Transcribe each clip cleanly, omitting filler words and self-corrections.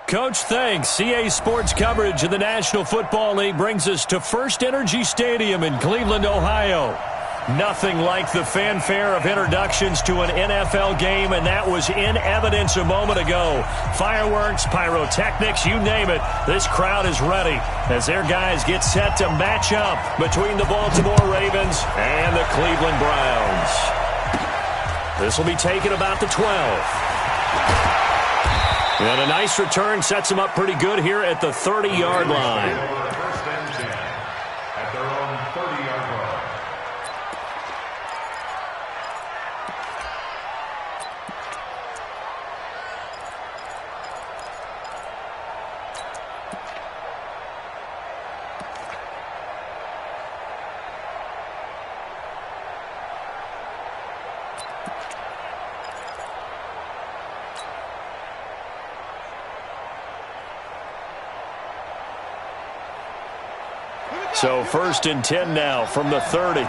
Coach, thanks. CA Sports coverage of the National Football League brings us to First Energy Stadium in Cleveland, Ohio. Nothing like the fanfare of introductions to an NFL game, and that was in evidence a moment ago. Fireworks, pyrotechnics, you name it. This crowd is ready as their guys get set to match up between the Baltimore Ravens and the Cleveland Browns. This will be taken about the 12. And a nice return sets them up pretty good here at the 30-yard line. First and 10 at their own 30-yard line. So first and 10 now from the 30. And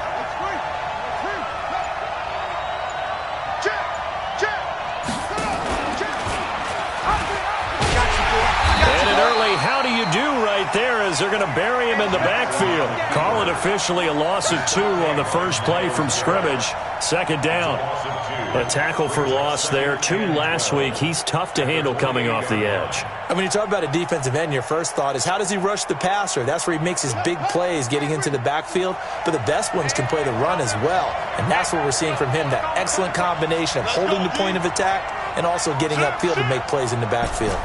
an early how do you do right there as they're going to bury him in the backfield. Call it officially a loss of 2 on the first play from scrimmage. Second down. A tackle for loss there. 2 last week. He's tough to handle coming off the edge. And when you talk about a defensive end, your first thought is how does he rush the passer? That's where he makes his big plays getting into the backfield. But the best ones can play the run as well. And that's what we're seeing from him, that excellent combination of holding the point of attack and also getting upfield to make plays in the backfield.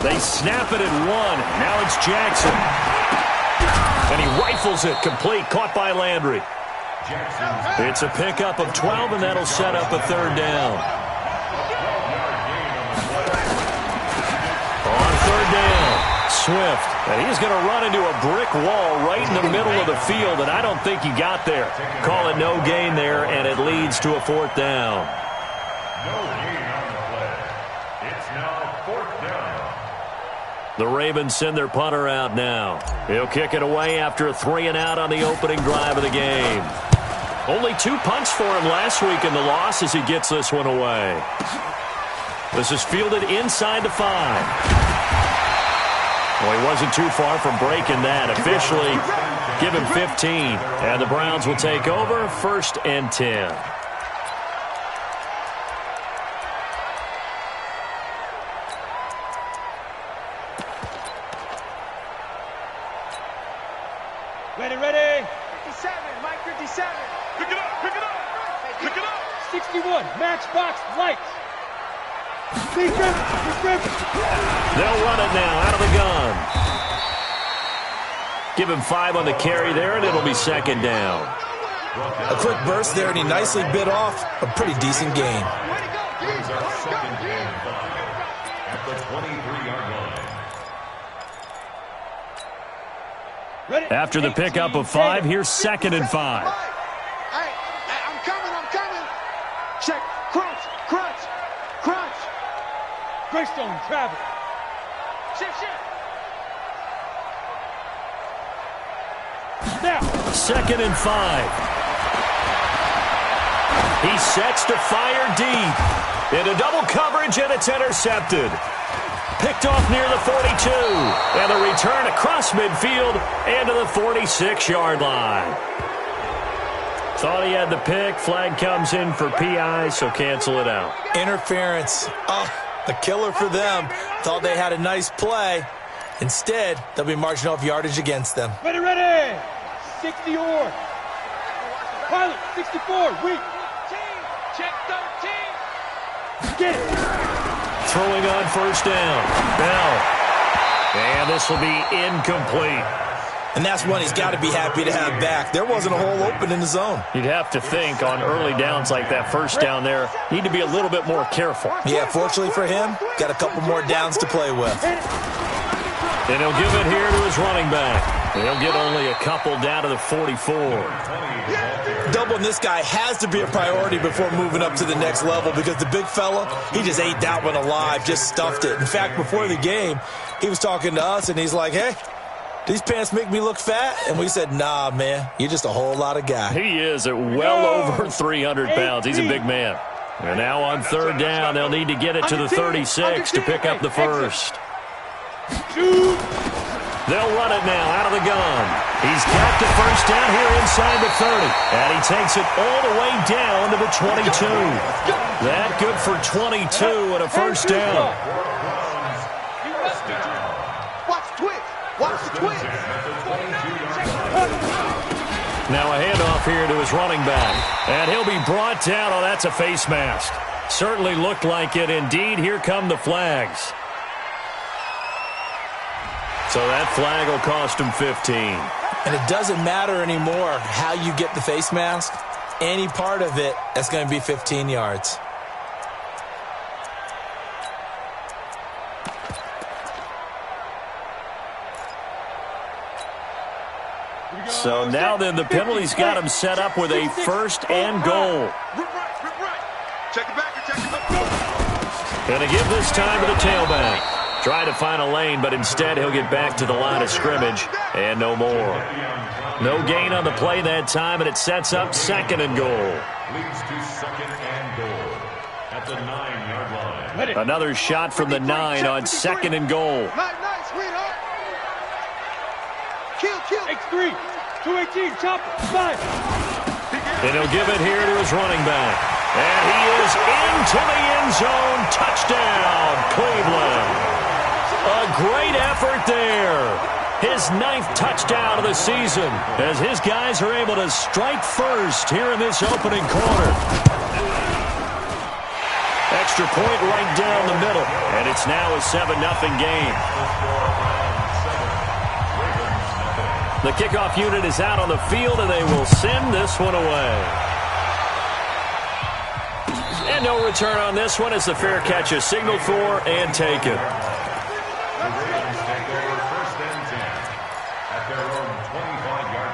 They snap it at 1. Now it's Jackson. And he rifles it complete. Caught by Landry. It's a pickup of 12, and that'll set up a third down. On third down, Swift. And he's going to run into a brick wall right in the middle of the field, and I don't think he got there. Call it no gain there, and it leads to a fourth down. No gain on the play. It's now fourth down. The Ravens send their punter out now. He'll kick it away after a 3-and-out on the opening drive of the game. Only 2 punts for him last week in the loss as he gets this one away. This is fielded inside the 5. Well, he wasn't too far from breaking that. Officially, give him 15. And the Browns will take over first and 10. Ready. 57, Mike 57. Pick it up. 61, matchbox lights. They'll run it now out of the gun. Give him 5 on the carry there, and it'll be second down. A quick burst there, and he nicely bit off a pretty decent gain. Brings our second and 5 at the 23-yard line. After the pickup of 5, here's second and 5. Hey, I'm coming. Check, crunch. Greystone, travel. Shift. Now. Second and 5. He sets to fire deep. Into double coverage, and it's intercepted. Picked off near the 42. And the return across midfield and to the 46-yard line. Thought he had the pick. Flag comes in for PI, so cancel it out. Interference. Oh, a killer for them. Thought they had a nice play. Instead, they'll be marching off yardage against them. Ready. 60 or. Pilot, 64, weak. Check 13. Get it. Throwing on first down. Bell. And this will be incomplete. And that's one he's got to be happy to have back. There wasn't a hole open in the zone. You'd have to think on early downs like that first down there, need to be a little bit more careful. Yeah, fortunately for him, got a couple more downs to play with. And he'll give it here to his running back. He'll get only a couple down to the 44. Doubling this guy has to be a priority before moving up to the next level because the big fella, he just ate that one alive, just stuffed it. In fact, before the game, he was talking to us, and he's like, hey, these pants make me look fat? And we said, nah, man, you're just a whole lot of guy. He is at well over 300 pounds. He's a big man. And now on third down, they'll need to get it to the 36 to pick up the first. They'll run it now out of the gun. He's got the first down here inside the 30. And he takes it all the way down to the 22. That good for 22 and a first down. Watch the twitch. Watch the twitch. Now a handoff here to his running back. And he'll be brought down. Oh, that's a face mask. Certainly looked like it. Indeed, here come the flags. So that flag will cost him 15. And it doesn't matter anymore how you get the face mask. Any part of it, that's going to be 15 yards. So now then, the penalty's got him set up with a first and goal. Check it back. Check it back. Going to give this time to the tailback. Try to find a lane, but instead he'll get back to the line of scrimmage and no more. No gain on the play that time, and it sets up second and goal. Leads to second and goal at the 9-yard line. Another shot from the 9 on second and goal. Nice, sweetheart. Kill. X3, 218, chop, 5. And he'll give it here to his running back. And he is into the end zone. Touchdown, Cleveland. A great effort there. His 9th touchdown of the season as his guys are able to strike first here in this opening quarter. Extra point right down the middle, and it's now a 7-0 game. The kickoff unit is out on the field, and they will send this one away. And no return on this one as the fair catch is signaled for and taken. The Ravens take over first and 10 at their own 25-yard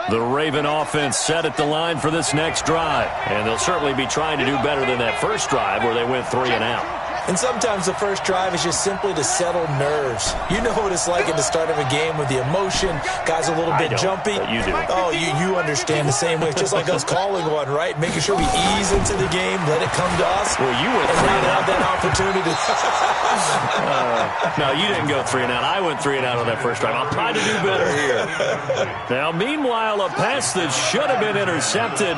line. The Raven offense set at the line for this next drive. And they'll certainly be trying to do better than that first drive where they went 3 and out. And sometimes the first drive is just simply to settle nerves. You know what it's like at the start of a game with the emotion. Guys a little bit jumpy. But you do. Oh, you understand the same way. It's just like us calling one, right? Making sure we ease into the game, let it come to us. Well, you went and 3 now and out. have that opportunity. No, you didn't go 3 and out. I went 3 and out on that first drive. I'll try to do better here. Now, meanwhile, a pass that should have been intercepted,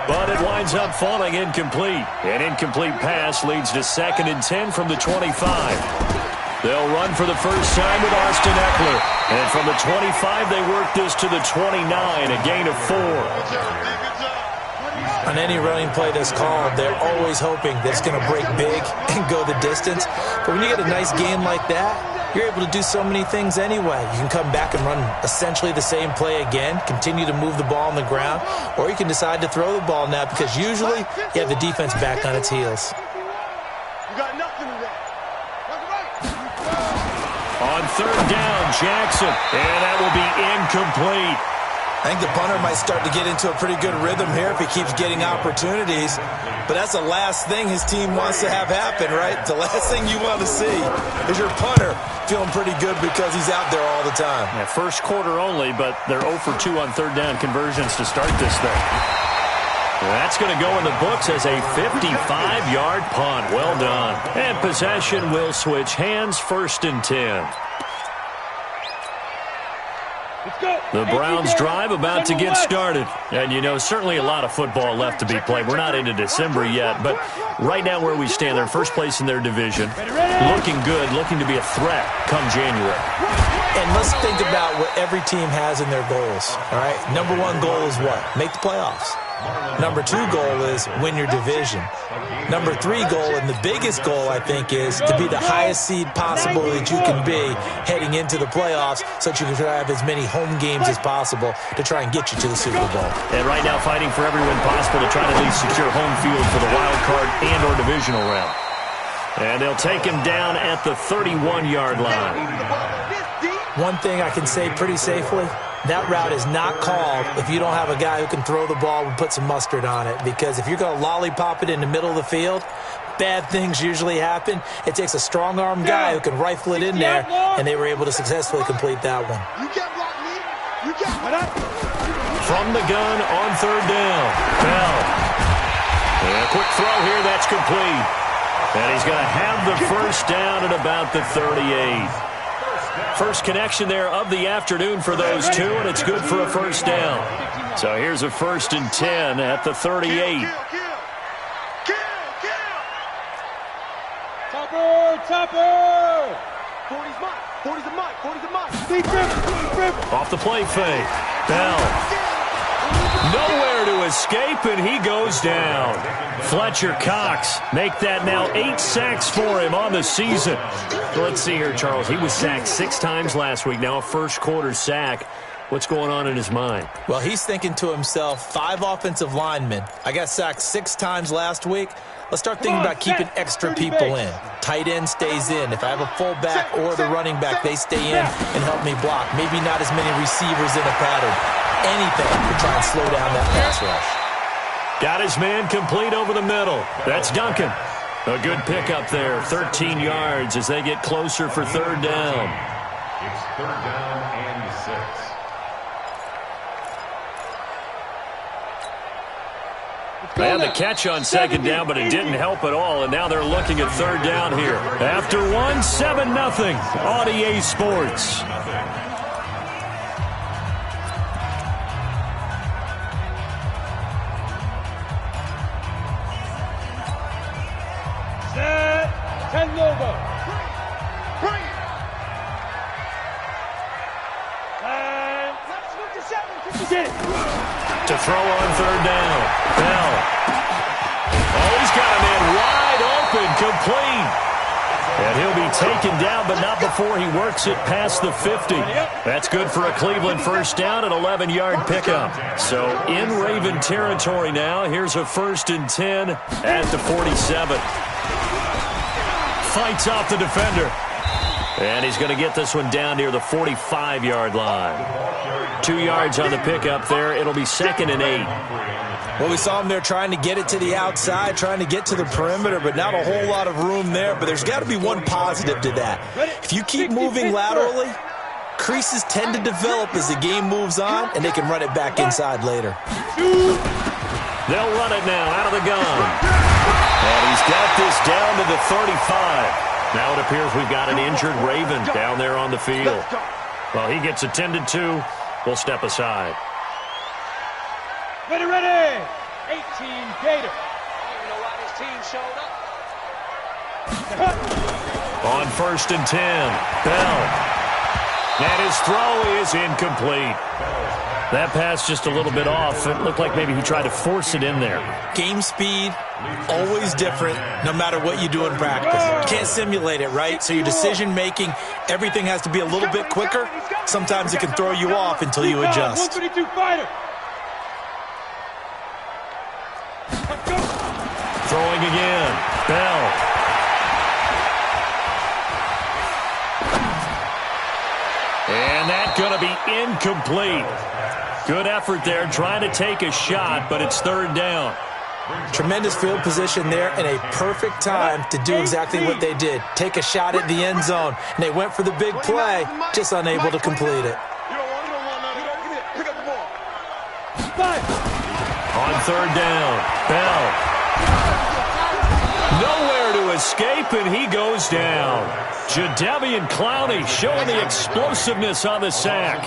but it winds up falling incomplete. An incomplete pass leads to 2nd and 10 from the 25. They'll run for the first time with Austin Eckler. And from the 25, they work this to the 29, a gain of 4. On any running play that's called, they're always hoping that it's going to break big and go the distance. But when you get a nice gain like that, you're able to do so many things anyway. You can come back and run essentially the same play again, continue to move the ball on the ground, or you can decide to throw the ball now because usually you have the defense back on its heels. You got nothing to that. On third down, Jackson, and that will be incomplete. I think the punter might start to get into a pretty good rhythm here if he keeps getting opportunities. But that's the last thing his team wants to have happen, right? The last thing you want to see is your punter feeling pretty good because he's out there all the time. Yeah, first quarter only, but they're 0 for 2 on third down conversions to start this thing. That's going to go in the books as a 55-yard punt. Well done. And possession will switch hands, 1st and 10. The Browns drive about to get started. And, you know, certainly a lot of football left to be played. We're not into December yet, but right now where we stand, they're first place in their division. Looking good, looking to be a threat come January. And let's think about what every team has in their goals, all right? Number 1 goal is what? Make the playoffs. Number 2 goal is win your division. Number 3 goal, and the biggest goal, I think, is to be the highest seed possible that you can be heading into the playoffs so that you can have as many home games as possible to try and get you to the Super Bowl. And right now fighting for every win possible to try to at least secure home field for the wild card and or divisional round. And they'll take him down at the 31-yard line. One thing I can say pretty safely, that route is not called if you don't have a guy who can throw the ball and put some mustard on it. Because if you're going to lollipop it in the middle of the field, bad things usually happen. It takes a strong-arm guy who can rifle it in there, and they were able to successfully complete that one. From the gun on 3rd down, Bell. And a quick throw here, that's complete. And he's going to have the first down at about the 38. First connection there of the afternoon for those two, and it's good for a first down. So here's a 1st and 10 at the 38. Topper! 40's mine. 40's a mine. 40's a mine. Off the play fake. Bell. Nowhere to escape, and he goes down. Fletcher Cox make that now 8 sacks for him on the season. Let's see here, Charles. He was sacked 6 times last week. Now a first-quarter sack. What's going on in his mind? Well, he's thinking to himself, 5 offensive linemen. I got sacked 6 times last week. Let's start thinking about keeping extra people in. Tight end stays in. If I have a fullback or the running back, they stay in and help me block. Maybe not as many receivers in a pattern. Anything to try and slow down that pass rush. Got his man complete over the middle. That's Duncan. A good pickup there. 13 yards as they get closer for 3rd down. It's 3rd down and 6. They had the catch on 2nd down, but it didn't help at all, and now they're looking at 3rd down here. After 7-0 on EA Sports. To throw on 3rd down. Bell. Oh, he's got a man wide open, complete. And he'll be taken down, but not before he works it past the 50. That's good for a Cleveland first down, an 11-yard pickup. So in Raven territory now. Here's a 1st and 10 at the 47. Fights off the defender. And he's going to get this one down near the 45-yard line. 2 yards on the pickup there. It'll be 2nd and 8. Well, we saw him there trying to get it to the outside, trying to get to the perimeter, but not a whole lot of room there. But there's got to be one positive to that. If you keep moving laterally, creases tend to develop as the game moves on, and they can run it back inside later. They'll run it now out of the gun. And he's got this down to the 35. Now it appears we've got an injured Raven down there on the field. Well, he gets attended to. We'll step aside. Ready, ready! 18 Gator. I don't even know why this team showed up. On 1st and 10, Bell. And his throw is incomplete. That pass just a little bit off. It looked like maybe he tried to force it in there. Game speed, always different, no matter what you do in practice. You can't simulate it, right? So your decision-making, everything has to be a little bit quicker. Sometimes it can throw you off until you adjust. 122 fighter. Throwing again. Bell. And that's going to be incomplete. Good effort there, trying to take a shot, but it's 3rd down. Tremendous field position there and a perfect time to do exactly what they did. Take a shot at the end zone. And they went for the big play, just unable to complete it. Pick up the ball. On 3rd down, Bell. Nowhere to escape, and he goes down. Jadeveon Clowney showing the explosiveness on the sack.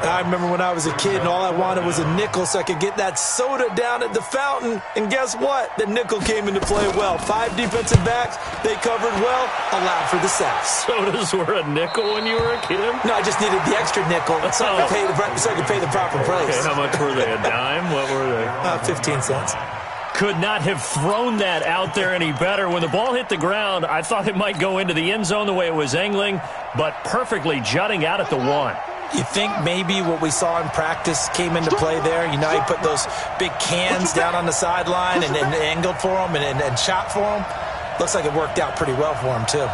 I remember when I was a kid and all I wanted was a nickel so I could get that soda down at the fountain. And guess what? The nickel came into play well. 5 defensive backs, they covered well, allowed for the sacks. Sodas were a nickel when you were a kid? No, I just needed the extra nickel so I could pay the proper price. Okay, how much were they? A dime? What were they? 15 cents. Could not have thrown that out there any better. When the ball hit the ground, I thought it might go into the end zone the way it was angling, but perfectly jutting out at the 1. You think maybe what we saw in practice came into play there? You know, he put those big cans down on the sideline and angled for them and shot for them. Looks like it worked out pretty well for him, too.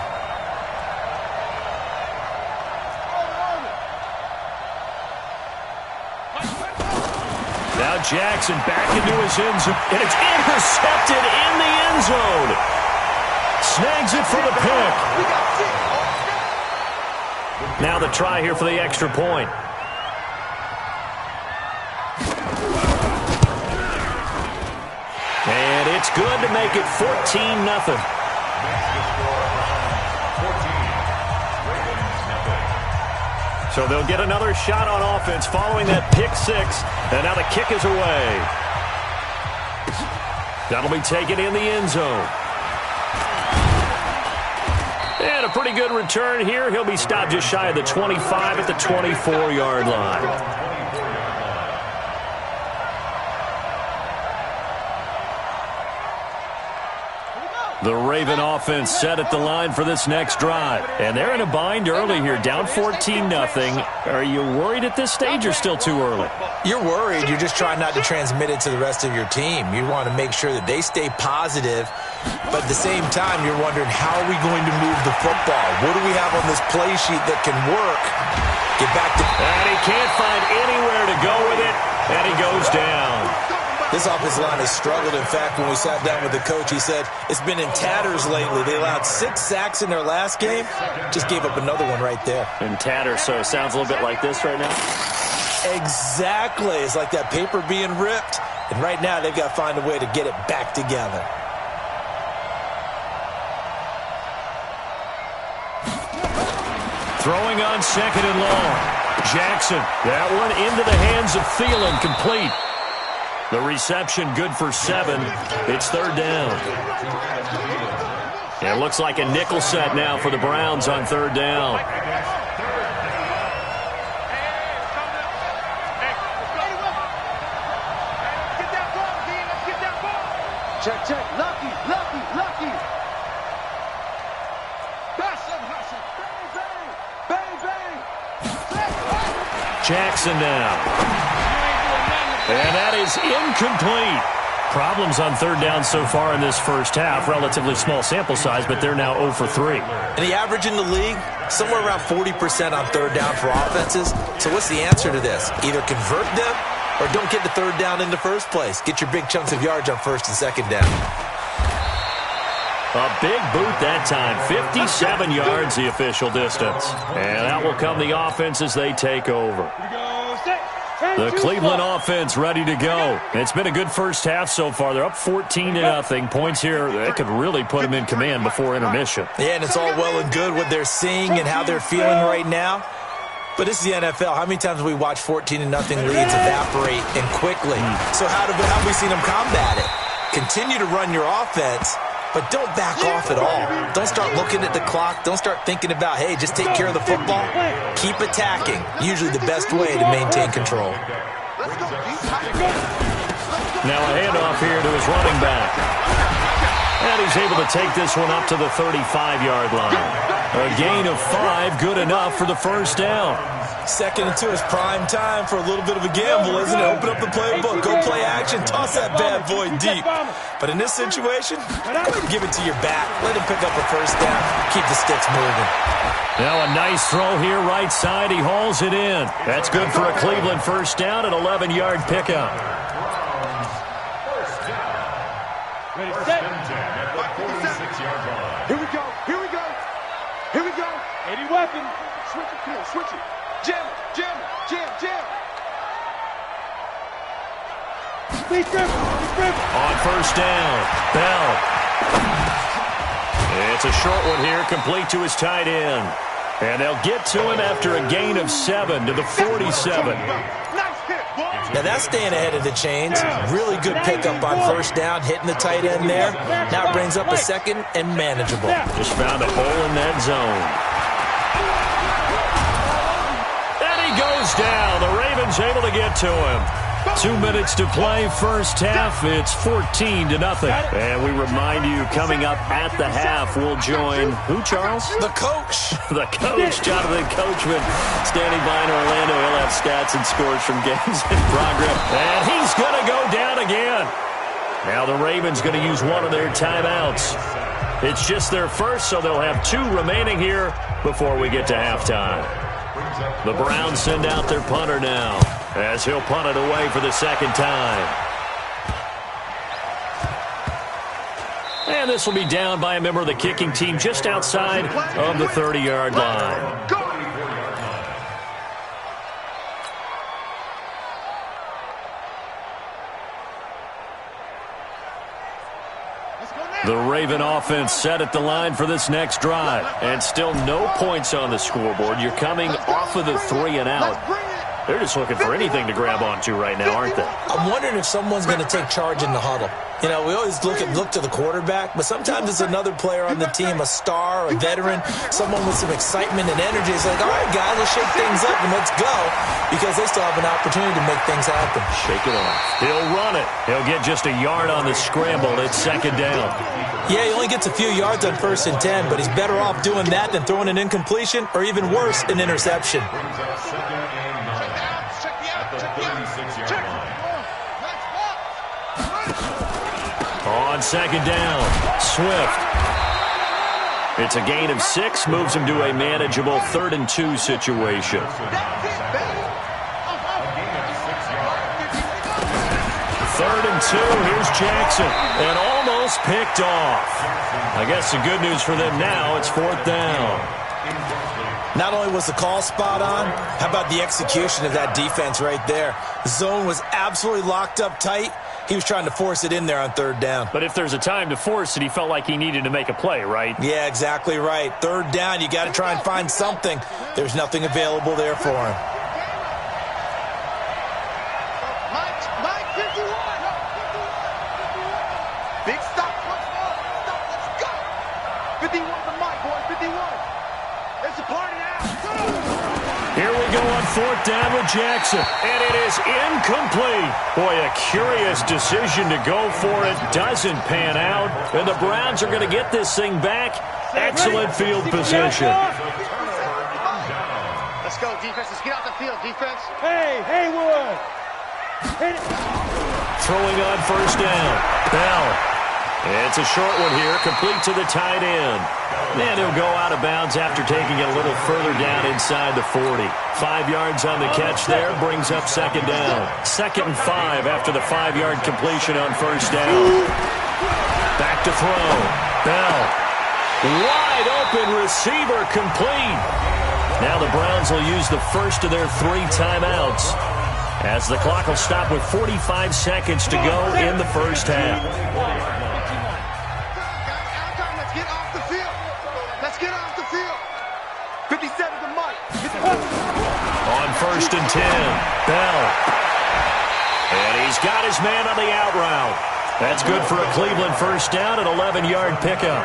Now Jackson back into his end zone, and it's intercepted in the end zone. Snags it for the pick. Now the try here for the extra point. And it's good to make it 14-0. So they'll get another shot on offense following that pick 6. And now the kick is away. That'll be taken in the end zone. And a pretty good return here. He'll be stopped just shy of the 25 at the 24-yard line. The Raven offense set at the line for this next drive. And they're in a bind early here, down 14-0. Are you worried at this stage or still too early? You're worried. You're just trying not to transmit it to the rest of your team. You want to make sure that they stay positive. But at the same time, you're wondering, how are we going to move the football? What do we have on this play sheet that can work? Get back to... And he can't find anywhere to go with it. And he goes down. This offensive line has struggled. In fact, when we sat down with the coach, he said it's been in tatters lately. They allowed 6 sacks in their last game. Just gave up another one right there. In tatters, so it sounds a little bit like this right now? Exactly. It's like that paper being ripped. And right now, they've got to find a way to get it back together. Throwing on 2nd and long. Jackson, that one into the hands of Thielen, complete. The reception good for 7. It's 3rd down. It looks like a nickel set now for the Browns on 3rd down. Check, check. Lucky. Bang. Jackson now. And that is incomplete. Problems on 3rd down so far in this first half. Relatively small sample size, but they're now 0 for 3. And the average in the league, somewhere around 40% on 3rd down for offenses. So what's the answer to this? Either convert them or don't get the 3rd down in the first place. Get your big chunks of yards on 1st and 2nd down. A big boot that time. 57 yards the official distance. And that will come the offense as they take over. The Cleveland offense ready to go. It's been a good first half so far. They're up 14-0. Points here that could really put them in command before intermission. Yeah, and it's all well and good what they're seeing and how they're feeling right now. But this is the NFL. How many times have we watched 14-0 leads evaporate and quickly? So how have we seen them combat it? Continue to run your offense, but don't back off at all. Don't start looking at the clock. Don't start thinking about, hey, just take care of the football. Keep attacking. Usually the best way to maintain control. Now a handoff here to his running back. And he's able to take this one up to the 35-yard line. A gain of 5, good enough for the first down. 2nd and 2 is prime time for a little bit of a gamble, isn't it? Open up the playbook, go play action, toss that bad boy deep. But in this situation, go ahead and give it to your back. Let him pick up a first down. Keep the sticks moving. Now a nice throw here right side. He hauls it in. That's good for a Cleveland first down, an 11-yard pickup. Ready, set. Here we go. Any weapon. Switch it. Jam. Please grip. On first down, Bell. It's a short one here, complete to his tight end. And they'll get to him after a gain of 7 to the 47. Now that's staying ahead of the chains. Really good pickup on first down, hitting the tight end there. Now it brings up a second and manageable. Just found a hole in that zone. And he goes down. The Ravens able to get to him. 2 minutes to play, first half. It's 14-0. And we remind you, coming up at the half, we'll join who, Charles? The coach. The coach, Jonathan Coachman, standing by in Orlando. He'll have stats and scores from games in progress. And he's going to go down again. Now the Ravens going to use one of their timeouts. It's just their first, so they'll have 2 remaining here before we get to halftime. The Browns send out their punter now, as he'll punt it away for the second time. And this will be down by a member of the kicking team just outside of the 30-yard line. The Raven offense set at the line for this next drive. And still no points on the scoreboard. You're coming off of the 3 and out. They're just looking for anything to grab onto right now, aren't they? I'm wondering if someone's going to take charge in the huddle. You know, we always look to the quarterback, but sometimes it's another player on the team, a star, a veteran, someone with some excitement and energy. It's like, all right, guys, let's shake things up and let's go, because they still have an opportunity to make things happen. Shake it off. He'll run it. He'll get just a yard on the scramble. It's second down. Yeah, he only gets a few yards on 1st and 10, but he's better off doing that than throwing an incompletion or even worse, an interception. On second down, Swift. It's a gain of 6, moves him to a manageable 3rd and 2 situation. 3rd and 2, here's Jackson, and almost picked off. I guess the good news for them now, it's 4th down. Not only was the call spot on, how about the execution of that defense right there? The zone was absolutely locked up tight. He was trying to force it in there on 3rd down. But if there's a time to force it, he felt like he needed to make a play, right? Yeah, exactly right. 3rd down, you got to try and find something. There's nothing available there for him. Mike, 51. Big stop. Let's go. 51 to Mike, boys. 51. It's a party now. Here we go on 4th down with Jackson, and it is incomplete. Boy, a curious decision to go for it. Doesn't pan out, and the Browns are going to get this thing back. Excellent field position. Let's go, defense. Let's get out the field, defense. Hey, Haywood. Hit it. Throwing on 1st down. Bell. It's a short one here, complete to the tight end. And he'll go out of bounds after taking it a little further down inside the 40. 5 yards on the catch there, brings up 2nd down. 2nd and 5 after the 5-yard completion on 1st down. Back to throw. Bell. Wide open receiver, complete. Now the Browns will use the first of their 3 timeouts, as the clock will stop with 45 seconds to go in the first half. Let's get off the field. 57 to Mike. On 1st and 10, Bell. And he's got his man on the out route. That's good for a Cleveland 1st down, an 11-yard pickup.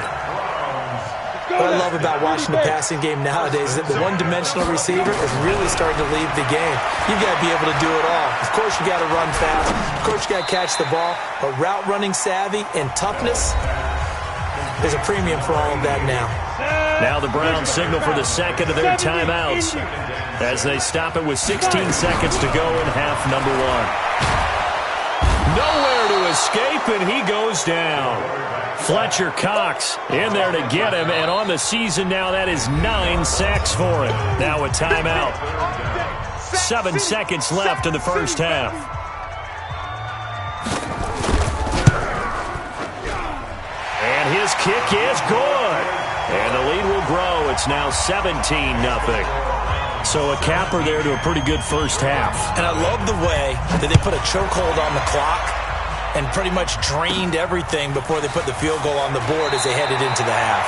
What I love about watching the passing game nowadays is that the one-dimensional receiver is really starting to lead the game. You've got to be able to do it all. Of course, you got to run fast. Of course, you got to catch the ball. But route running savvy and toughness, there's a premium for all of that now. Now the Browns signal for the second of their timeouts as they stop it with 16 seconds to go in half number 1. Nowhere to escape, and he goes down. Fletcher Cox in there to get him, and on the season now, that is 9 sacks for him. Now a timeout. 7 seconds left in the first half. And his kick is good. And the lead will grow. It's now 17-0. So a capper there to a pretty good first half. And I love the way that they put a chokehold on the clock and pretty much drained everything before they put the field goal on the board as they headed into the half.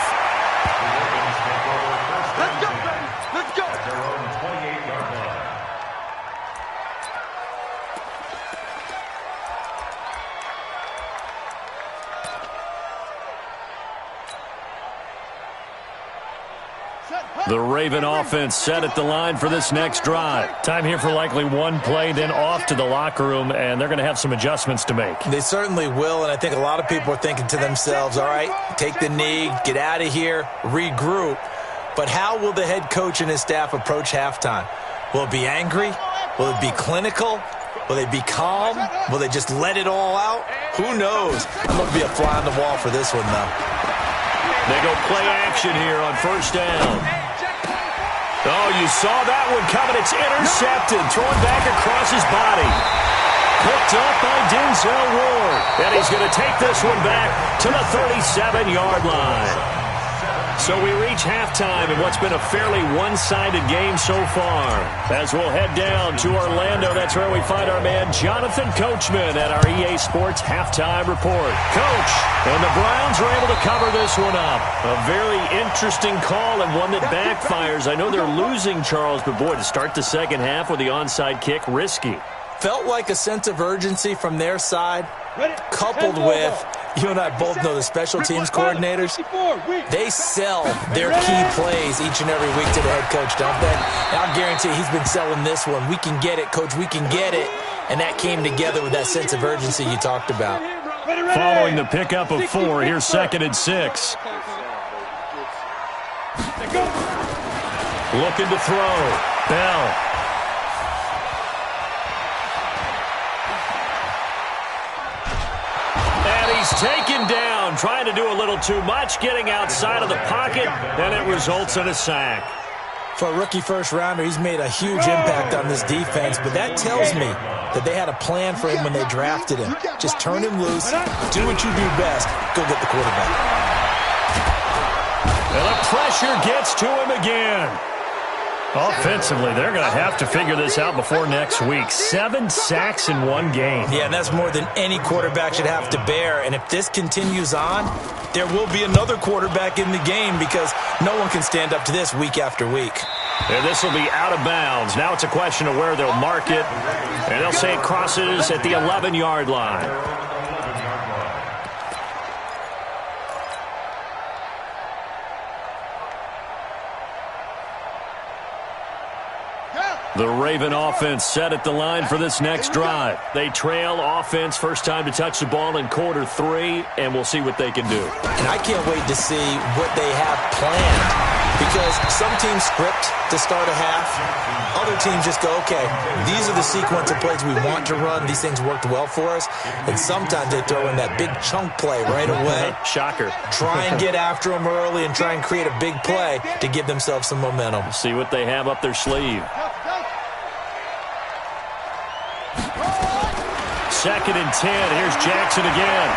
Let's go, baby. Let's go. At their own 28-yard line. The Raven offense set at the line for this next drive. Time here for likely one play, then off to the locker room, and they're going to have some adjustments to make. They certainly will, and I think a lot of people are thinking to themselves, all right, take the knee, get out of here, regroup. But how will the head coach and his staff approach halftime? Will it be angry? Will it be clinical? Will they be calm? Will they just let it all out? Who knows? I'm going to be a fly on the wall for this one, though. They go play action here on first down. Oh, you saw that one coming. It's intercepted. Throwing back across his body. Picked up by Denzel Ward. And he's going to take this one back to the 37-yard line. So we reach halftime in what's been a fairly one-sided game so far. As we'll head down to Orlando, that's where we find our man Jonathan Coachman at our EA Sports Halftime Report. Coach, and the Browns are able to cover this one up. A very interesting call and one that backfires. I know they're losing, Charles, but boy, to start the second half with the onside kick, risky. Felt like a sense of urgency from their side, coupled with, you and I both know the special teams coordinators, they sell their key plays each and every week to the head coach, don't they? And I'll guarantee he's been selling this one. We can get it, coach, we can get it. And that came together with that sense of urgency you talked about. Following the pickup of 4, here's 2nd and 6. Looking to throw. Bell. He's taken down, trying to do a little too much, getting outside of the pocket, and it results in a sack. For a rookie first-rounder, he's made a huge impact on this defense, but that tells me that they had a plan for him when they drafted him. Just turn him loose, do what you do best, go get the quarterback. And the pressure gets to him again. Offensively, they're going to have to figure this out before next week. 7 sacks in one game. Yeah, and that's more than any quarterback should have to bear. And if this continues on, there will be another quarterback in the game because no one can stand up to this week after week. And this will be out of bounds. Now it's a question of where they'll mark it. And they'll say it crosses at the 11-yard line. The Raven offense set at the line for this next drive. They trail offense first time to touch the ball in quarter 3, and we'll see what they can do. And I can't wait to see what they have planned because some teams script to start a half. Other teams just go, okay, these are the sequence of plays we want to run. These things worked well for us. And sometimes they throw in that big chunk play right away. Shocker. Try and get after them early and try and create a big play to give themselves some momentum. See what they have up their sleeve. 2nd and 10. Here's Jackson again.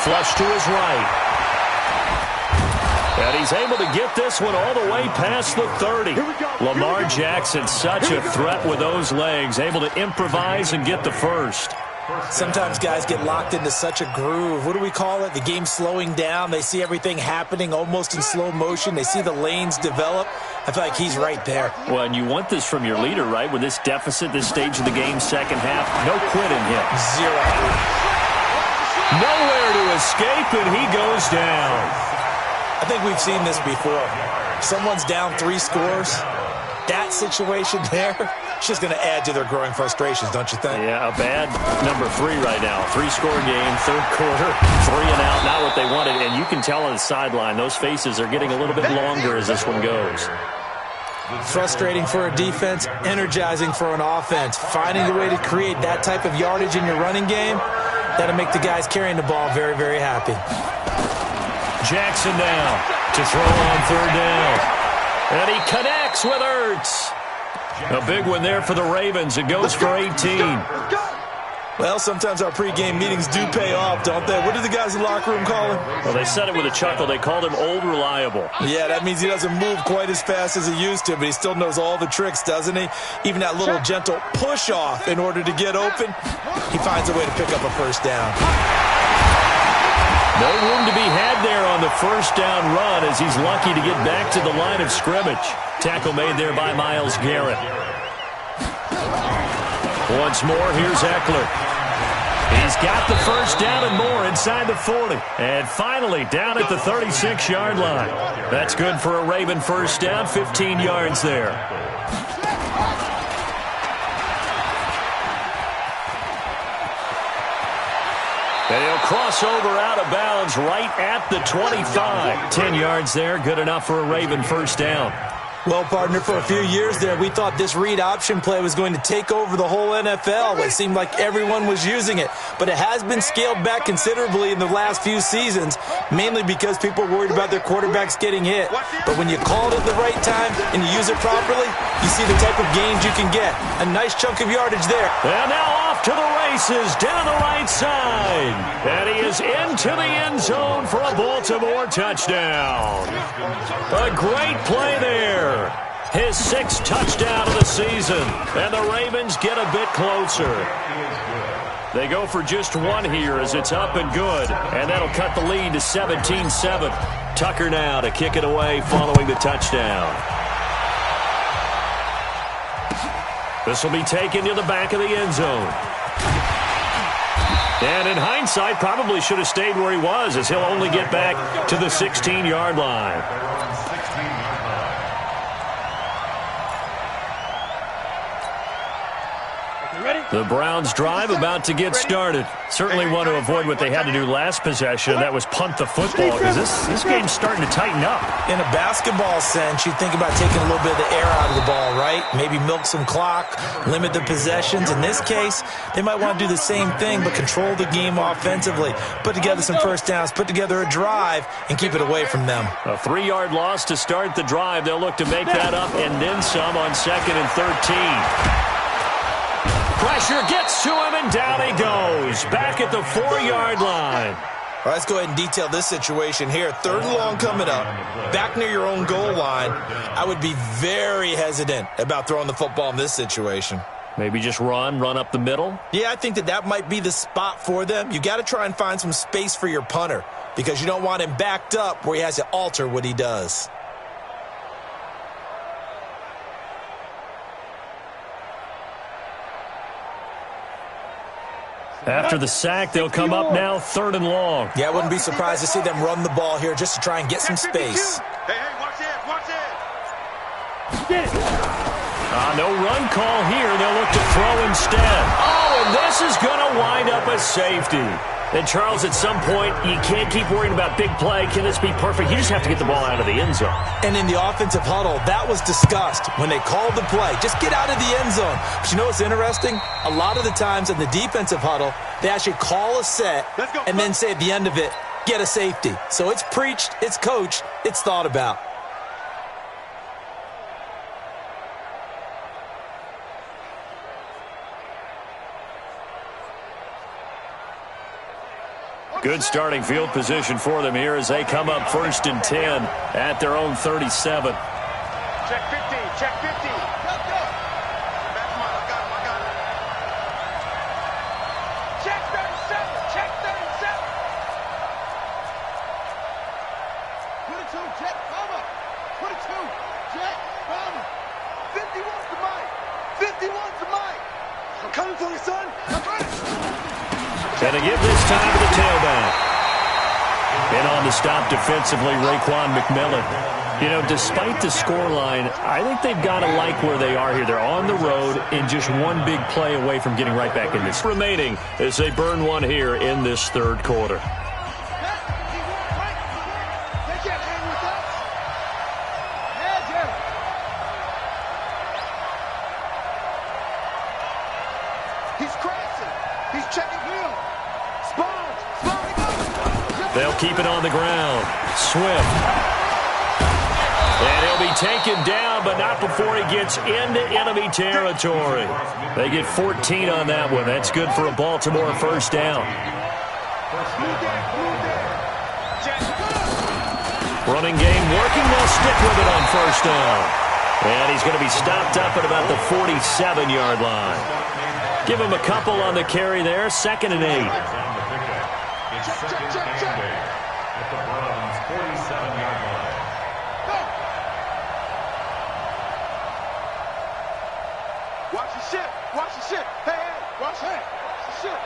Flush to his right. And he's able to get this one all the way past the 30. Lamar Jackson, such a threat with those legs, able to improvise and get the first. Sometimes guys get locked into such a groove. What do we call it? The game's slowing down. They see everything happening almost in slow motion. They see the lanes develop. I feel like he's right there. Well, and you want this from your leader, right? With this deficit, this stage of the game, second half, no quitting him. 0. Nowhere to escape, and he goes down. I think we've seen this before. Someone's down 3 scores. That situation there, it's just going to add to their growing frustrations, don't you think? Yeah, a bad number 3 right now. 3-score game, third quarter, 3 and out, not what they wanted. And you can tell on the sideline, those faces are getting a little bit longer as this one goes. Frustrating for a defense, energizing for an offense. Finding a way to create that type of yardage in your running game, that'll make the guys carrying the ball very, very happy. Jackson now to throw on 3rd down. And he connects with Ertz. A big one there for the Ravens. It goes for 18. Well, sometimes our pregame meetings do pay off, don't they? What did the guys in the locker room call him? Well, they said it with a chuckle. They called him Old Reliable. Yeah, that means he doesn't move quite as fast as he used to, but he still knows all the tricks, doesn't he? Even that little gentle push-off in order to get open, he finds a way to pick up a first down. No room to be had there on the first down run as he's lucky to get back to the line of scrimmage. Tackle made there by Myles Garrett. Once more, here's Eckler. He's got the first down and more inside the 40. And finally, down at the 36-yard line. That's good for a Raven first down, 15 yards there. They'll cross over out of bounds right at the 25. 10 yards there, good enough for a Raven first down. Well, partner, for a few years there, we thought this read option play was going to take over the whole NFL. It seemed like everyone was using it. But it has been scaled back considerably in the last few seasons, mainly because people are worried about their quarterbacks getting hit. But when you call it at the right time and you use it properly, you see the type of gains you can get. A nice chunk of yardage there. And now off to the races, down the right side. And he is into the end zone for a Baltimore touchdown. A great play there. His 6th touchdown of the season. And the Ravens get a bit closer. They go for just one here as it's up and good. And that'll cut the lead to 17-7. Tucker now to kick it away following the touchdown. This will be taken to the back of the end zone. And in hindsight, probably should have stayed where he was as he'll only get back to the 16-yard line. The Browns drive about to get started. Certainly want to avoid what they had to do last possession. That was punt the football because this game's starting to tighten up. In a basketball sense, you think about taking a little bit of the air out of the ball, right? Maybe milk some clock, limit the possessions. In this case, they might want to do the same thing but control the game offensively. Put together some first downs, put together a drive, and keep it away from them. A 3-yard loss to start the drive. They'll look to make that up and then some on 2nd and 13. Pressure gets to him, and down he goes. Back at the 4-yard line. All right, let's go ahead and detail this situation here. 3rd and long coming up, back near your own goal line. I would be very hesitant about throwing the football in this situation. Maybe just run up the middle? Yeah, I think that might be the spot for them. You got to try and find some space for your punter because you don't want him backed up where he has to alter what he does. After the sack, they'll come up now 3rd and long. Yeah, I wouldn't be surprised to see them run the ball here just to try and get some space. Hey, watch it. Get it. No run call here. They'll look to throw instead. Oh, and this is going to wind up a safety. And, Charles, at some point, you can't keep worrying about big play. Can this be perfect? You just have to get the ball out of the end zone. And in the offensive huddle, that was discussed when they called the play. Just get out of the end zone. But you know what's interesting? A lot of the times in the defensive huddle, they actually call a set and then say at the end of it, get a safety. So it's preached, it's coached, it's thought about. Good starting field position for them here as they come up 1st and 10 at their own 37. Check 50, check 50. Let's go. That's mine, I got him. Check 37, check 37. Put it 2, check, cover. Put it 2, check, cover. 51's the mic. 51's the mic. I'm coming for you, son. I'm ready. And to give this time to the tailback. And on to stop defensively, Raekwon McMillan. You know, despite the scoreline, I think they've got to like where they are here. They're on the road and just one big play away from getting right back in this. Remaining as they burn one here in this 3rd quarter. They'll keep it on the ground. Swift. And he'll be taken down, but not before he gets into enemy territory. They get 14 on that one. That's good for a Baltimore first down. Running game working. They'll stick with it on first down. And he's going to be stopped up at about the 47-yard line. Give him a couple on the carry there. 2nd and 8. It's 2nd and 8 at the Browns' 47-yard line. Watch the ship. Watch the ship. Hey, watch the ship.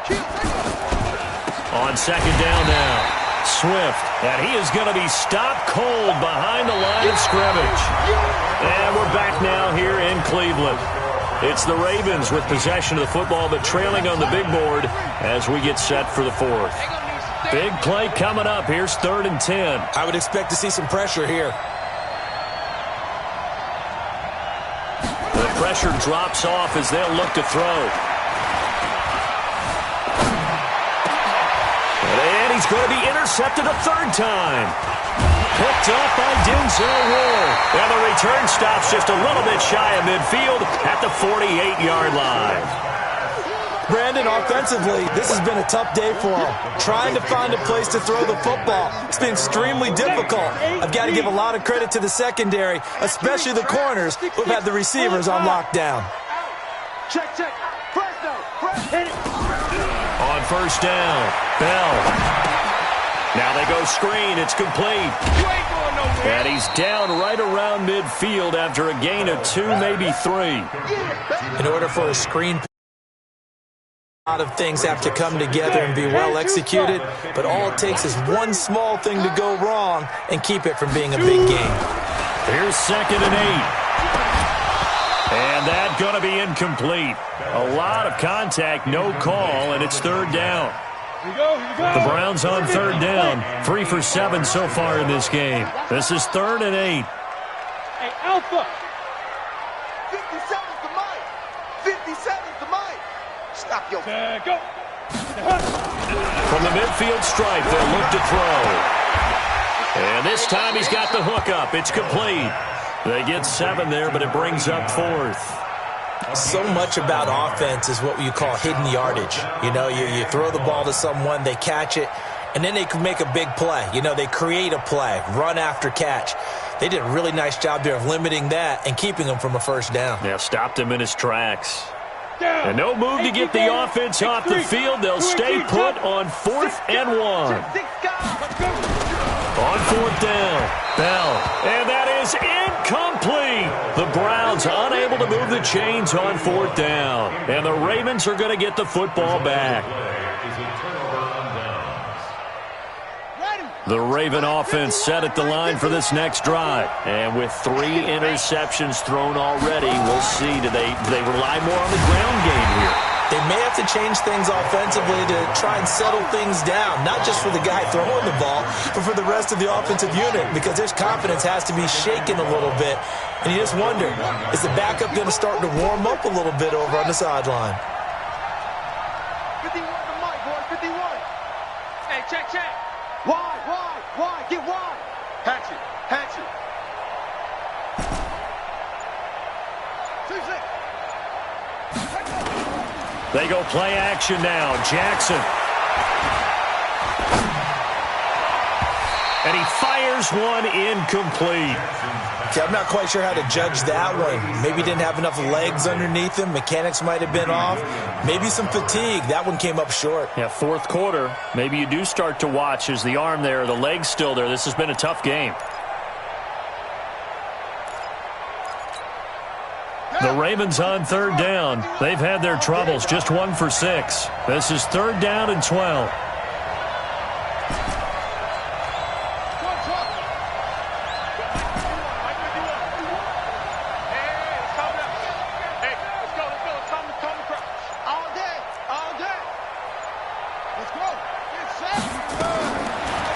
Kill. On 2nd down now. Swift, and he is going to be stopped cold behind the line of scrimmage. And we're back now here in Cleveland. It's the Ravens with possession of the football, but trailing on the big board as we get set for the 4th. Big play coming up. Here's 3rd and 10. I would expect to see some pressure here. The pressure drops off as they'll look to throw. And he's going to be intercepted a 3rd time. Picked up by Denzel Ward. And the return stops just a little bit shy of midfield at the 48-yard line. Brandon, offensively, this has been a tough day for him. Trying to find a place to throw the football. It's been extremely difficult. I've got to give a lot of credit to the secondary, especially the corners who've had the receivers on lockdown. Check. First down. Hit it. On first down, Bell. Now they go screen. It's complete. You ain't going nowhere. And he's down right around midfield after a gain of 2, maybe 3. In order for a screen, a lot of things have to come together and be well executed, but all it takes is one small thing to go wrong and keep it from being a big game. Here's 2nd and 8. And that's going to be incomplete. A lot of contact, no call, and it's 3rd down. Here you go. The Browns on 3rd down. 3 for 7 so far in this game. This is 3rd and 8. Hey, Alpha. 57's the mic. 57's the mic. Stop your... Go. From the midfield stripe, they'll look to throw. And this time he's got the hook up. It's complete. They get 7 there, but it brings up 4th. So much about offense is what you call hidden yardage. You know, you throw the ball to someone, they catch it, and then they can make a big play. You know, they create a play, run after catch. They did a really nice job there of limiting that and keeping him from a first down. Yeah, stopped him in his tracks. And no move to get the offense off the field. They'll stay put on 4th and 1. On 4th down, Bell. And that is incomplete. The Browns unable to move the chains on 4th down. And the Ravens are going to get the football back. The Raven offense set at the line for this next drive. And with 3 interceptions thrown already, we'll see. Do they rely more on the ground game here? They may have to change things offensively to try and settle things down, not just for the guy throwing the ball, but for the rest of the offensive unit, because their confidence has to be shaken a little bit. And you just wonder, is the backup going to start to warm up a little bit over on the sideline? 51 the mic, boy. 51. Hey, check. Wide. Get wide. Hatchet. 2-6. They go play action now. Jackson. And he fires one incomplete. Okay, I'm not quite sure how to judge that one. Maybe didn't have enough legs underneath him. Mechanics might have been off. Maybe some fatigue. That one came up short. Yeah, 4th quarter. Maybe you do start to watch as the arm there, the leg's still there. This has been a tough game. The Ravens on 3rd down. They've had their troubles, just 1 for 6. This is 3rd down and 12.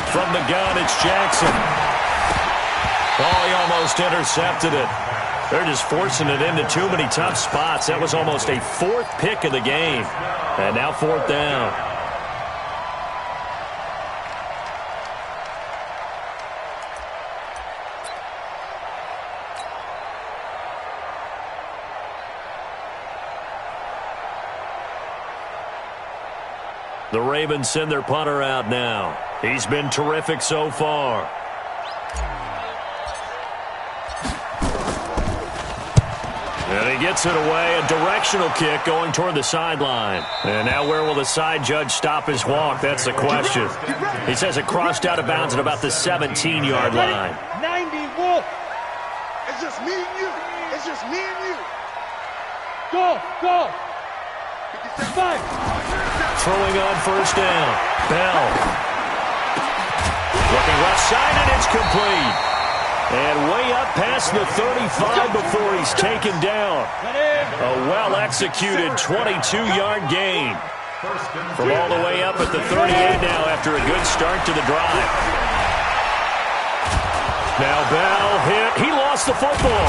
From the gun, it's Jackson. Oh, he almost intercepted it. They're just forcing it into too many tough spots. That was almost a 4th pick of the game. And now 4th down. The Ravens send their punter out now. He's been terrific so far. And he gets it away, a directional kick going toward the sideline. And now where will the side judge stop his walk? That's the question. He says it crossed out of bounds at about the 17-yard line. 90, Wolf. It's just me and you. It's just me and you. Go, go. 5. Throwing on first down. Bell. Looking left side, and it's complete. And way up past the 35 before he's taken down. A well-executed 22-yard gain. From all the way up at the 38 now after a good start to the drive. Now Bell hit. He lost the football.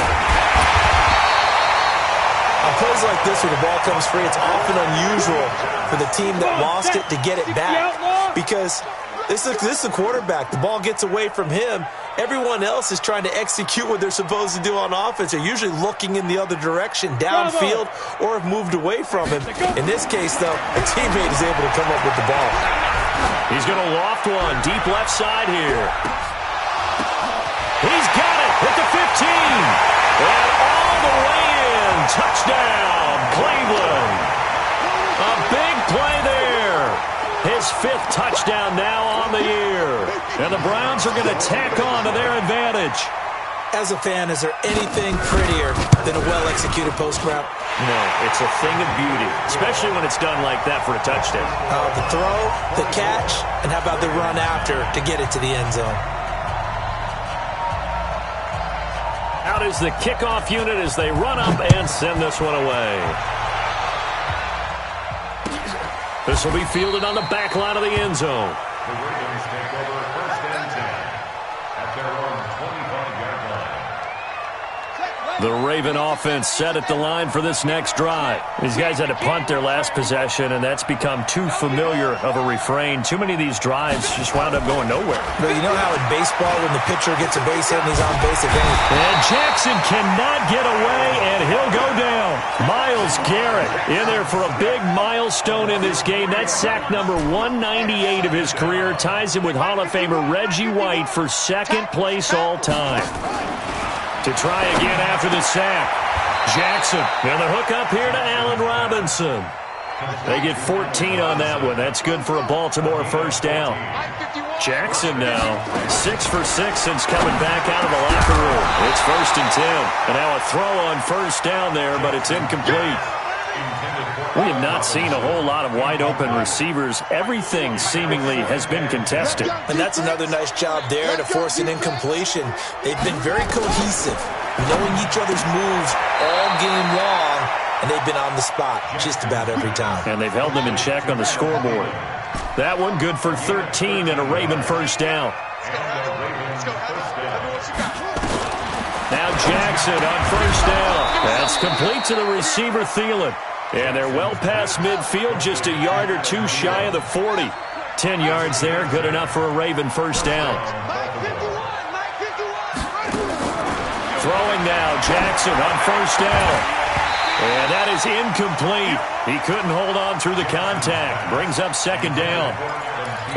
On plays like this where the ball comes free, it's often unusual for the team that lost it to get it back. Because this is the quarterback. The ball gets away from him. Everyone else is trying to execute what they're supposed to do on offense. They're usually looking in the other direction, downfield, or have moved away from him. In this case, though, a teammate is able to come up with the ball. He's going to loft one deep left side here. He's got it at the 15. And all the way in. Touchdown, Cleveland. A big play there. His 5th touchdown now on the year. And the Browns are going to tack on to their advantage. As a fan, is there anything prettier than a well-executed post route? No, it's a thing of beauty, especially when it's done like that for a touchdown. The throw, the catch, and how about the run after to get it to the end zone? Out is the kickoff unit as they run up and send this one away. This will be fielded on the back line of the end zone. The Ravens take over first and 10 at their own 25-yard line. The Raven offense set at the line for this next drive. These guys had to punt their last possession, and that's become too familiar of a refrain. Too many of these drives just wound up going nowhere. But you know how in baseball when the pitcher gets a base hit and he's on base again? And Jackson cannot get away, and he'll go down. Myles Garrett in there for a big milestone in this game. That's sack number 198 of his career. Ties him with Hall of Famer Reggie White for 2nd place all time. To try again after the sack. Jackson, and the hook up here to Allen Robinson. They get 14 on that one. That's good for a Baltimore first down. Jackson now, 6 for 6 since coming back out of the locker room. It's 1st and 10. And now a throw on first down there, but it's incomplete. We have not seen a whole lot of wide-open receivers. Everything seemingly has been contested. And that's another nice job there to force an incompletion. They've been very cohesive, knowing each other's moves all game long, and they've been on the spot just about every time. And they've held them in check on the scoreboard. That one good for 13 and a Raven first down. Now Jackson on first down. That's complete to the receiver, Thielen. And they're well past midfield, just a yard or two shy of the 40. 10 yards there, good enough for a Raven first down. Throwing now, Jackson on first down. And that is incomplete. He couldn't hold on through the contact. Brings up 2nd down.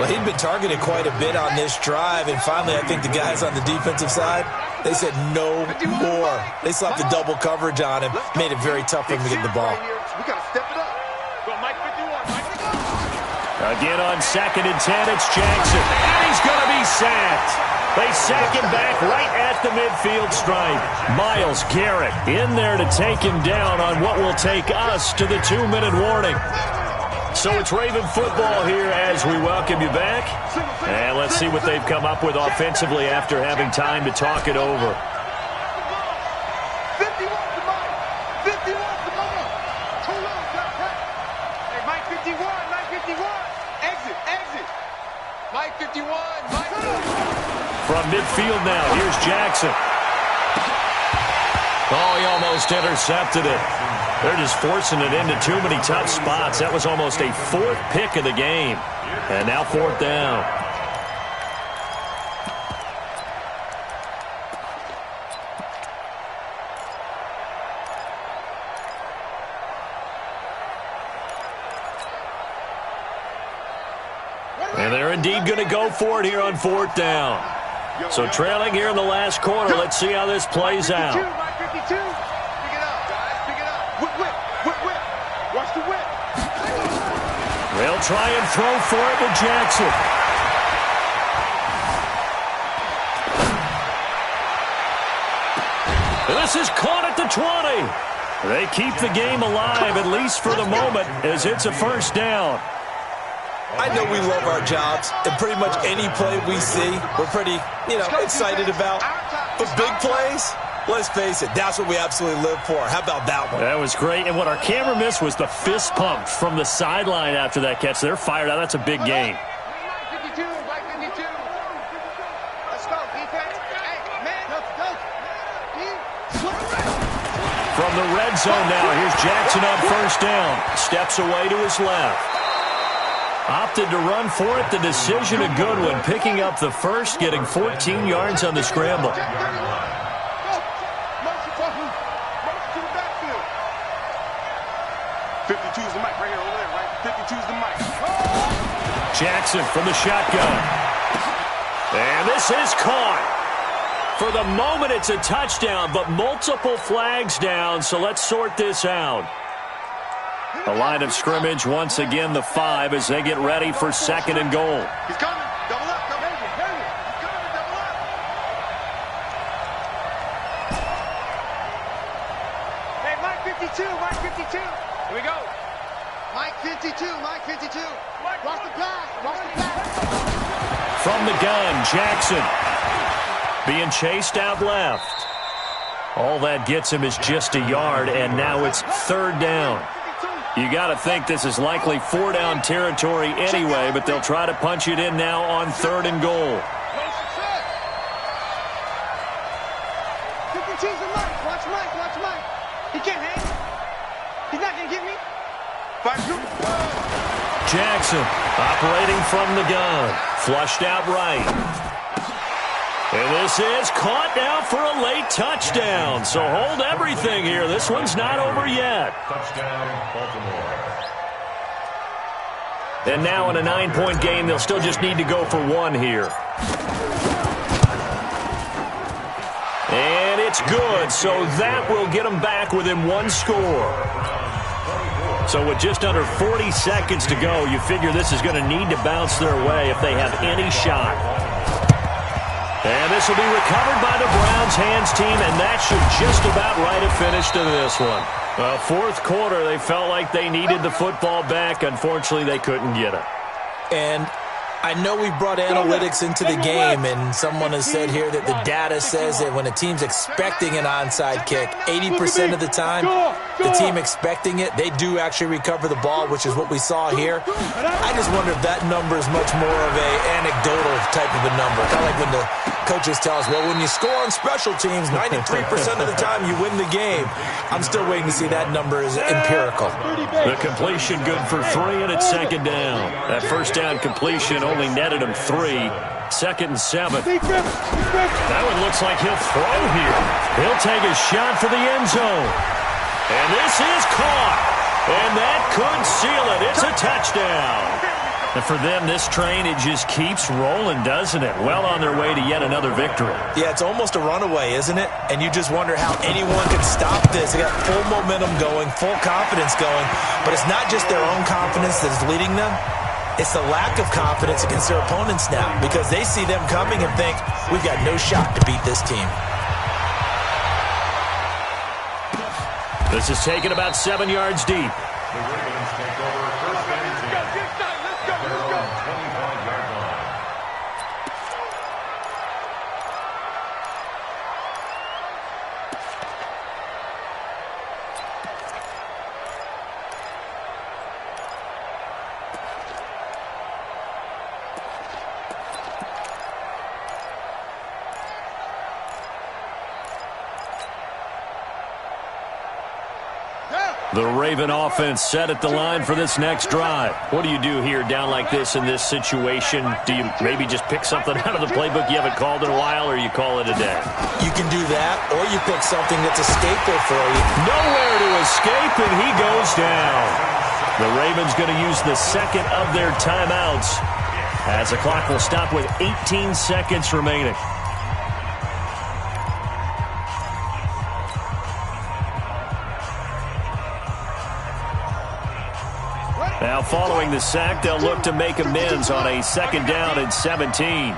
Well, he'd been targeted quite a bit on this drive, and finally I think the guys on the defensive side, they said no more. They slapped the double coverage on him, made it very tough for him to get the ball. We got to step it up. Go, Mike 51. Mike 51. Again on 2nd and 10, it's Jackson. And he's going to be sacked. They sack him back right at the midfield stripe. Myles Garrett in there to take him down on what will take us to the 2-minute warning. So it's Raven football here as we welcome you back. And let's see what they've come up with offensively after having time to talk it over. 51 to Mike. 51 to Mike. Too long, hey, Mike 51, Mike 51. Exit, exit. Mike 51, Mike. From midfield now, here's Jackson. Oh, he almost intercepted it. They're just forcing it into too many tough spots. That was almost a 4th pick of the game. And now 4th down. And they're indeed going to go for it here on 4th down. So trailing here in the last quarter. Let's see how this plays out. Pick it up, guys. Pick it up. Whip. Watch the whip. They'll try and throw for it to Jackson. This is caught at the 20. They keep the game alive, at least for the moment, as it's a 1st down. I know we love our jobs, and pretty much any play we see, we're pretty, excited about. But big plays, let's face it, that's what we absolutely live for. How about that one? That was great, and what our camera missed was the fist pump from the sideline after that catch. They're fired out. That's a big gain. 52, Mike 52. Let's go, defense. Hey, man, go. From the red zone now, here's Jackson on 1st down. Steps away to his left. Opted to run for it. The decision a good one. Picking up the first, getting 14 yards on the scramble. Motion to the backfield. 52 is the mic right here, over there, right? 52 is the mic. Jackson from the shotgun. And this is caught. For the moment, it's a touchdown, but multiple flags down, so let's sort this out. The line of scrimmage, once again, the 5 as they get ready for 2nd and goal. He's coming. Double up. He's coming. Double up. Hey, Mike 52. Here we go. Mike 52. Watch the pass. From the gun, Jackson being chased out left. All that gets him is just a yard, and now it's 3rd down. You got to think this is likely 4-down territory anyway, but they'll try to punch it in now on 3rd and goal. 52's the Mike. Watch Mike. He can't hang. He's not going to get me. Jackson operating from the gun. Flushed out right. And this is caught now for a late touchdown. So hold everything here. This one's not over yet. Touchdown, Baltimore. And now in a 9-point game, they'll still just need to go for 1 here. And it's good. So that will get them back within 1 score. So with just under 40 seconds to go, you figure this is going to need to bounce their way if they have any shot. And this will be recovered by the Browns hands team, and that should just about write a finish to this one. Well, 4th quarter, they felt like they needed the football back. Unfortunately, they couldn't get it. And I know we brought analytics into the game, and someone has said here that the data says that when a team's expecting an onside kick, 80% of the time, the team expecting it, they do actually recover the ball, which is what we saw here. I just wonder if that number is much more of a anecdotal type of a number. Kind of like when the coaches tell us, well, when you score on special teams, 93% of the time you win the game. I'm still waiting to see that number is empirical. The completion good for 3, and it's 2nd down. That 1st down completion only netted him 3. 2nd and 7. That one looks like he'll throw here. He'll take a shot for the end zone. And this is caught. And that could seal it. It's a touchdown. And for them, this train, it just keeps rolling, doesn't it? Well on their way to yet another victory. Yeah, it's almost a runaway, isn't it? And you just wonder how anyone can stop this. They got full momentum going, full confidence going. But it's not just their own confidence that is leading them. It's the lack of confidence against their opponents now, because they see them coming and think, we've got no shot to beat this team. This is taken about 7 yards deep. The Ravens take over 1st and 10. Their own 25-yard line. The Raven offense set at the line for this next drive. What do you do here down like this in this situation? Do you maybe just pick something out of the playbook you haven't called in a while, or you call it a day? You can do that, or you pick something that's a staple for you. Nowhere to escape, and he goes down. The Ravens going to use the 2nd of their timeouts as the clock will stop with 18 seconds remaining. Now, following the sack, they'll look to make amends on a 2nd down and 17.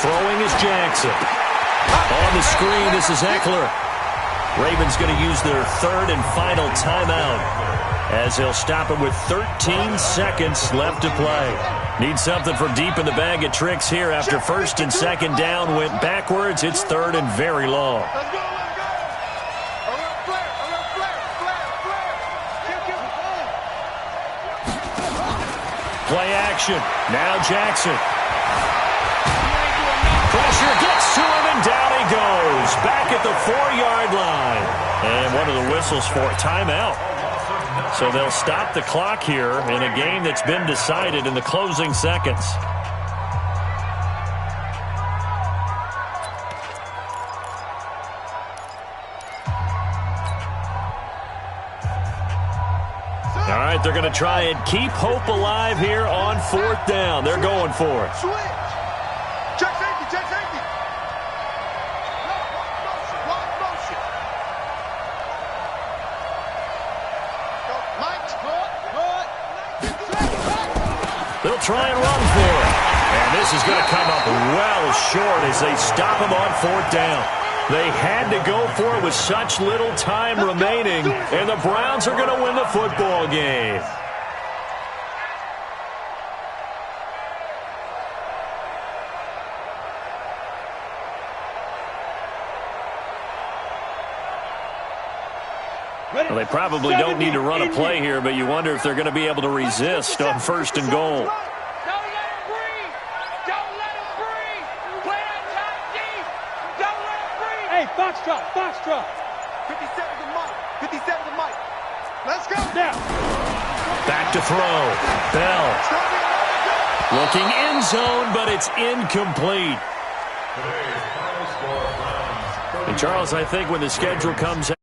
Throwing is Jackson. On the screen, this is Eckler. Ravens going to use their 3rd and final timeout as they'll stop it with 13 seconds left to play. Need something from deep in the bag of tricks here after 1st and 2nd down went backwards. It's 3rd and very long. Play action. Now Jackson. Pressure gets to him, and down he goes. Back at the 4-yard line. And one of the whistles for a timeout. So they'll stop the clock here in a game that's been decided in the closing seconds. All right, they're going to try and keep hope alive here on 4th down. They're going for it. Check safety, check safety. They'll try and run for it. And this is going to come up well short as they stop him on 4th down. They had to go for it with such little time remaining, and the Browns are going to win the football game. Well, they probably don't need to run a play here, but you wonder if they're going to be able to resist on 1st and goal. Don't let him breathe. Don't let him breathe. Play that time deep. Don't let him breathe. Hey, foxtrot, foxtrot. 57 to Mike. 57 to Mike. Let's go. Now. Back to throw. Bell. Looking end zone, but it's incomplete. And Charles, I think when the schedule comes out,